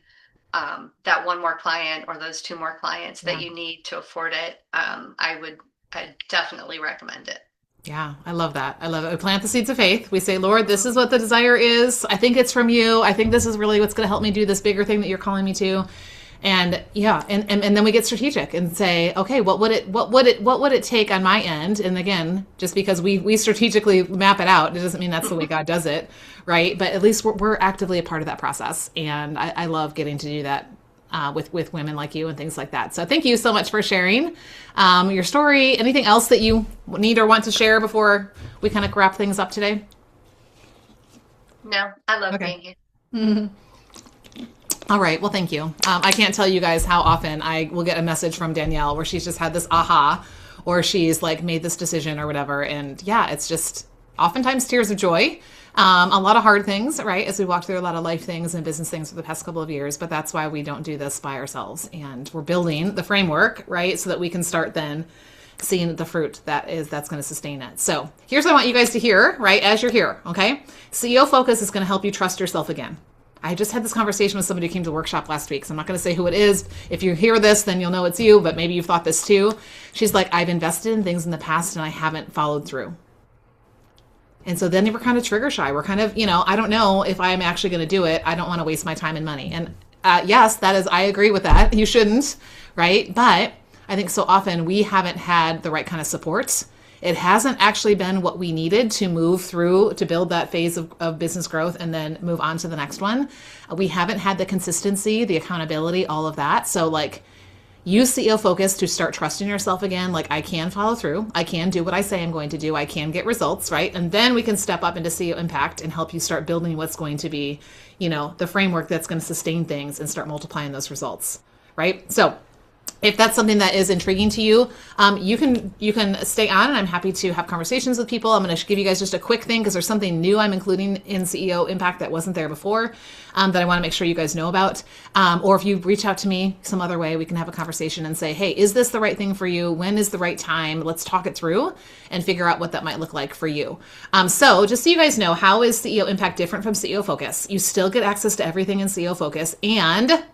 that one more client or those two more clients that you need to afford it, I definitely recommend it. Yeah, I love that. I love it. We plant the seeds of faith. We say, Lord, this is what the desire is. I think it's from you. I think this is really what's going to help me do this bigger thing that you're calling me to. And yeah, and then we get strategic and say, okay, what would it take on my end? And again, just because we strategically map it out, it doesn't mean that's the way God does it, right? But at least we're actively a part of that process. And I love getting to do that with women like you and things like that. So thank you so much for sharing your story. Anything else that you need or want to share before we kind of wrap things up today? No, I love being here. Mm-hmm. All right. Well, thank you. I can't tell you guys how often I will get a message from Danielle where she's just had this aha, or she's like made this decision or whatever. And yeah, it's just oftentimes tears of joy. A lot of hard things, right? As we walk through a lot of life things and business things for the past couple of years, but that's why we don't do this by ourselves. And we're building the framework, right? So that we can start then seeing the fruit that's going to sustain it. So here's what I want you guys to hear, right? As you're here, okay? CEO Focus is going to help you trust yourself again. I just had this conversation with somebody who came to the workshop last week, so I'm not going to say who it is. If you hear this, then you'll know it's you, but maybe you've thought this too. She's like, I've invested in things in the past and I haven't followed through. And so then we're kind of trigger shy. We're kind of, I don't know if I'm actually going to do it. I don't want to waste my time and money. And yes, I agree with that. You shouldn't, right? But I think so often we haven't had the right kind of supports. It hasn't actually been what we needed to move through to build that phase of business growth and then move on to the next one. We haven't had the consistency, the accountability, all of that. So use CEO Focus to start trusting yourself again. Like, I can follow through. I can do what I say I'm going to do. I can get results, right? And then we can step up into CEO Impact and help you start building what's going to be, the framework that's going to sustain things and start multiplying those results, right? So if that's something that is intriguing to you, you can stay on, and I'm happy to have conversations with people. I'm going to give you guys just a quick thing because there's something new I'm including in CEO Impact that wasn't there before that I want to make sure you guys know about. Or if you reach out to me some other way, we can have a conversation and say, hey, is this the right thing for you? When is the right time? Let's talk it through and figure out what that might look like for you. So just so you guys know, how is CEO Impact different from CEO Focus? You still get access to everything in CEO Focus, and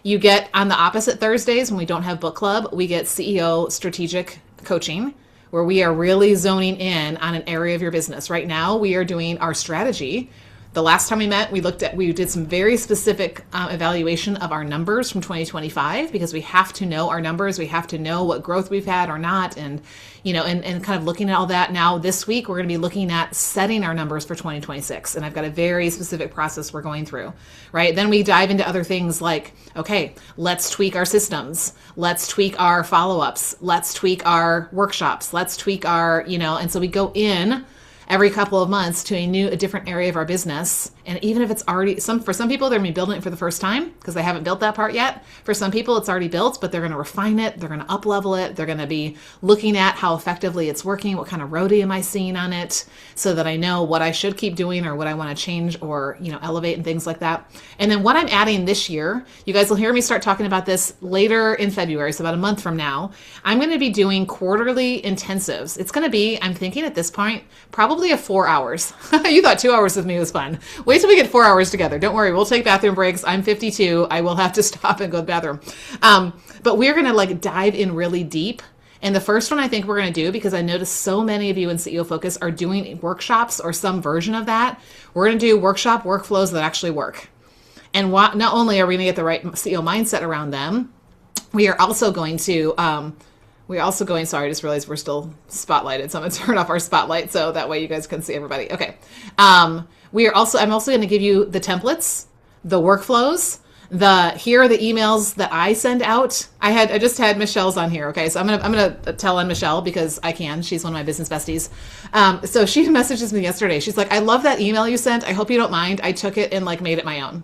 you get, on the opposite Thursdays when we don't have book club, we get CEO strategic coaching, where we are really zoning in on an area of your business. Right now, we are doing our strategy. The last time we met, we did some very specific evaluation of our numbers from 2025, because we have to know our numbers. We have to know what growth we've had or not. And, and kind of looking at all that. Now this week, we're going to be looking at setting our numbers for 2026. And I've got a very specific process we're going through, right? Then we dive into other things like, okay, let's tweak our systems. Let's tweak our follow-ups. Let's tweak our workshops. Let's tweak our, and so we go in every couple of months to a different area of our business. And even if it's already, for some people, they're going to be building it for the first time because they haven't built that part yet. For some people, it's already built, but they're going to refine it. They're going to up level it. They're going to be looking at how effectively it's working. What kind of roadie am I seeing on it, so that I know what I should keep doing or what I want to change or, elevate and things like that. And then what I'm adding this year, you guys will hear me start talking about this later in February. So about a month from now, I'm going to be doing quarterly intensives. It's going to be, I'm thinking at this point, probably a 4 hours. You thought 2 hours with me was fun. Wait till we get 4 hours together. Don't worry. We'll take bathroom breaks. I'm 52. I will have to stop and go to the bathroom. But we're going to dive in really deep. And the first one I think we're going to do, because I noticed so many of you in CEO Focus are doing workshops or some version of that. We're going to do workshop workflows that actually work. And not only are we going to get the right CEO mindset around them, we are also going to, sorry, I just realized we're still spotlighted. So I'm going to turn off our spotlight so that way you guys can see everybody. Okay. I'm also going to give you the templates, the workflows, here are the emails that I send out. I just had Michelle's on here. Okay. So I'm going to tell on Michelle because I can. She's one of my business besties. So she messages me yesterday. She's like, I love that email you sent. I hope you don't mind. I took it and made it my own.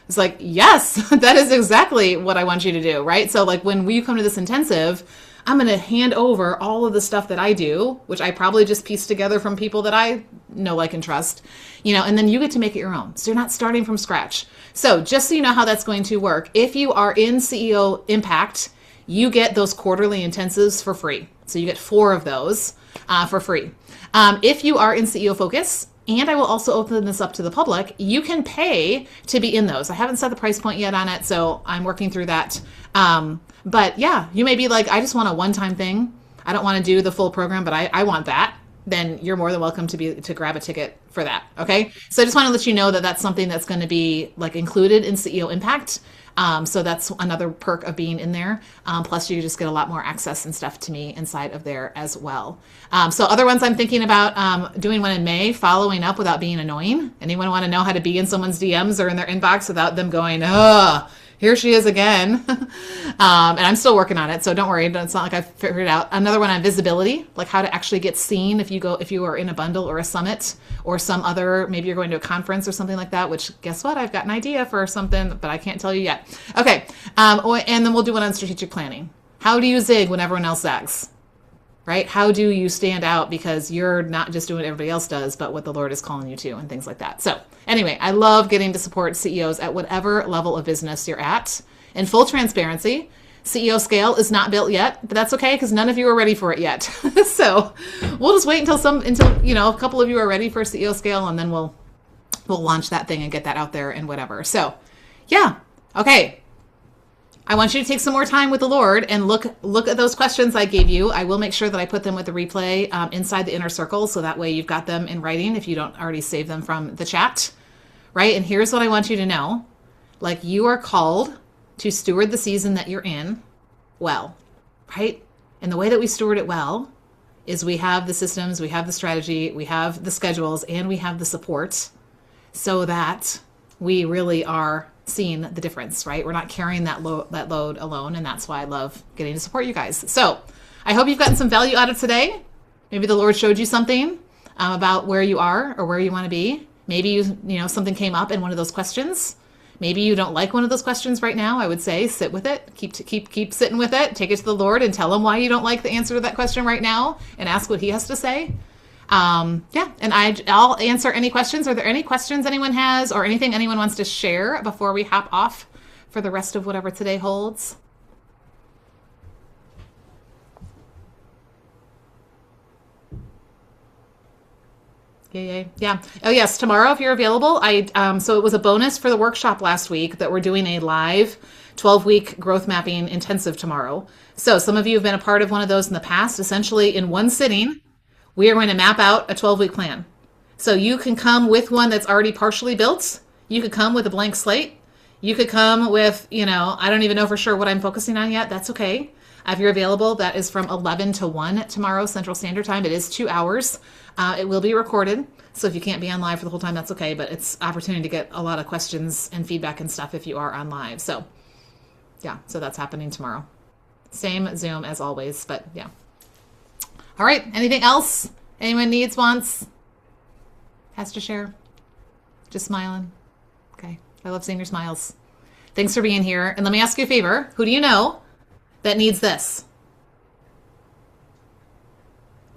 It's like, yes, that is exactly what I want you to do. Right. So when we come to this intensive, I'm going to hand over all of the stuff that I do, which I probably just pieced together from people that I know, like, and trust, and then you get to make it your own. So you're not starting from scratch. So just so you know how that's going to work, if you are in CEO Impact, you get those quarterly intensives for free. So you get 4 of those for free. If you are in CEO Focus, and I will also open this up to the public, you can pay to be in those. I haven't set the price point yet on it, so I'm working through that. But yeah, you may be like, I just want a one-time thing. I don't want to do the full program, but I want that. Then you're more than welcome to grab a ticket for that. Okay. So I just want to let you know that that's something that's going to be like included in CEO Impact. So that's another perk of being in there. Plus you just get a lot more access and stuff to me inside of there as well. So other ones I'm thinking about doing one in May, following up without being annoying. Anyone want to know how to be in someone's DMs or in their inbox without them going, here she is again. And I'm still working on it, so don't worry. It's not like I've figured it out. Another one on visibility, like how to actually get seen if you are in a bundle or a summit or some other, maybe you're going to a conference or something like that, which guess what? I've got an idea for something, but I can't tell you yet. Okay. And then we'll do one on strategic planning. How do you zig when everyone else zags? Right? How do you stand out because you're not just doing what everybody else does, but what the Lord is calling you to and things like that. So anyway, I love getting to support CEOs at whatever level of business you're at. In full transparency, CEO Scale is not built yet, but that's okay because none of you are ready for it yet. So we'll just wait until a couple of you are ready for CEO Scale, and then we'll launch that thing and get that out there and whatever. So yeah. Okay. I want you to take some more time with the Lord and look at those questions I gave you. I will make sure that I put them with the replay inside the inner circle, so that way you've got them in writing if you don't already save them from the chat, right? And here's what I want you to know. Like, you are called to steward the season that you're in well, right? And the way that we steward it well is we have the systems, we have the strategy, we have the schedules, and we have the support so that we really are seeing the difference, right? We're not carrying that load alone. And that's why I love getting to support you guys. So I hope you've gotten some value out of today. Maybe the Lord showed you something about where you are or where you want to be. Maybe something came up in one of those questions. Maybe you don't like one of those questions right now. I would say sit with it, keep sitting with it, take it to the Lord and tell him why you don't like the answer to that question right now and ask what he has to say. And I'll answer any questions. Are there any questions anyone has or anything anyone wants to share before we hop off for the rest of whatever today holds? Yeah. Oh yes, tomorrow if you're available. So it was a bonus for the workshop last week that we're doing a live 12-week growth mapping intensive tomorrow. So some of you have been a part of one of those in the past. Essentially, in one sitting, we are going to map out a 12-week plan. So you can come with one that's already partially built. You could come with a blank slate. You could come with, I don't even know for sure what I'm focusing on yet. That's okay. If you're available, that is from 11 to 1 tomorrow, Central Standard Time. It is 2 hours. It will be recorded. So if you can't be on live for the whole time, that's okay. But it's opportunity to get a lot of questions and feedback and stuff if you are on live. So yeah, so that's happening tomorrow. Same Zoom as always, but yeah. All right. Anything else? Anyone needs, wants, has to share? Just smiling. Okay. I love seeing your smiles. Thanks for being here. And let me ask you a favor. Who do you know that needs this?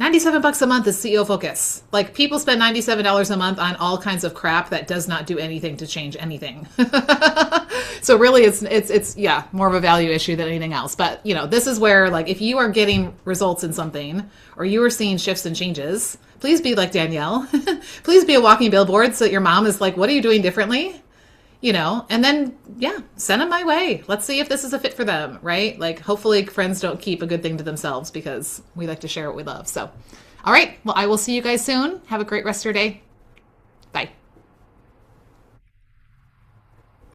$97 a month is CEO Focus. Like, people spend $97 a month on all kinds of crap that does not do anything to change anything. So really it's more of a value issue than anything else. But this is where, like, if you are getting results in something or you are seeing shifts and changes, please be like Danielle. Please be a walking billboard so that your mom is like, what are you doing differently? And then, send them my way. Let's see if this is a fit for them, right? Like, hopefully friends don't keep a good thing to themselves because we like to share what we love. So, all right. Well, I will see you guys soon. Have a great rest of your day.